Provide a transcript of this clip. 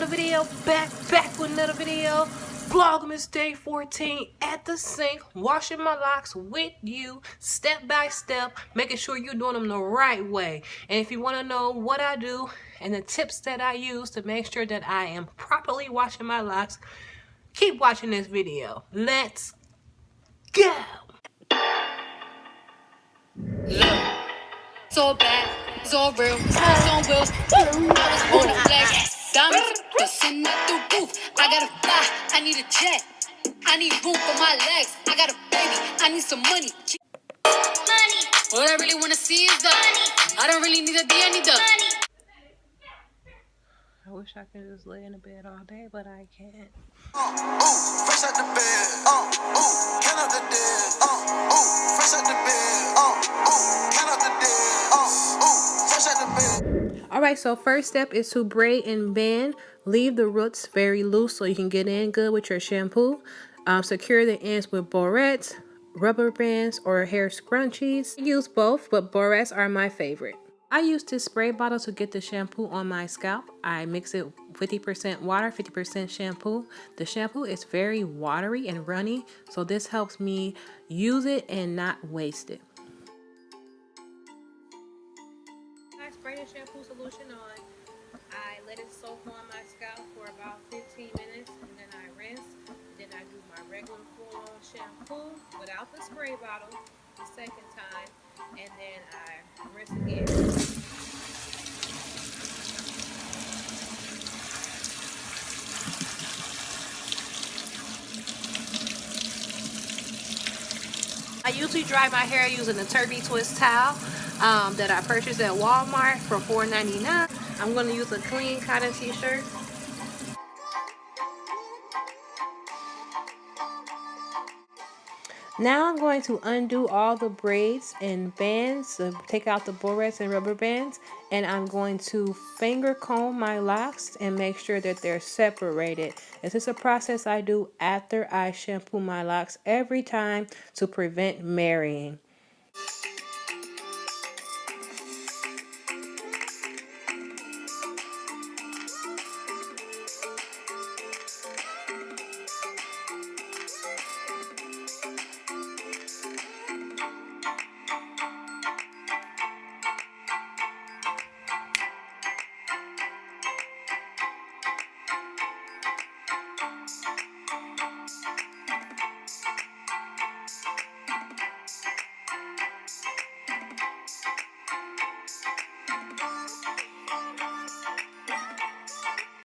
another video, back with another video. Vlogmas day 14 at the sink, washing my locks with you, step by step, making sure you're doing them the right way. And if you want to know what I do and the tips that I use to make sure that I am properly washing my locks, keep watching this video. Let's go. Look, so bad, so real, it's on wheels. On the flex, diamonds, bustin' at the roof. I gotta fly, I need a jet. I need room for my legs. I got a baby, I need some money. Money. What I really wanna see is the money. I don't really need a D, I need the money. I wish I could just lay in the bed all day, but I can't. Fresh out the bed. Count out the dead. Fresh out the bed. Count out the dead. Fresh out the bed. Alright, so first step is to braid and band. Leave the roots very loose so you can get in good with your shampoo. Secure the ends with barrettes, rubber bands, or hair scrunchies. I use both, but barrettes are my favorite. I use this spray bottle to get the shampoo on my scalp. I mix it 50% water, 50% shampoo. The shampoo is very watery and runny, so this helps me use it and not waste it. I spray the shampoo solution on. I let it soak on my scalp for about 15 minutes, and then I rinse. Then I do my regular full-on shampoo without the spray bottle the second time, and then I rinse again. I usually dry my hair using a turkey twist towel that I purchased at Walmart for $4.99. I'm going to use a clean cotton t-shirt. Now I'm going to undo all the braids and bands, take out the barrettes and rubber bands, and I'm going to finger comb my locks and make sure that they're separated. This is a process I do after I shampoo my locks every time to prevent marrying.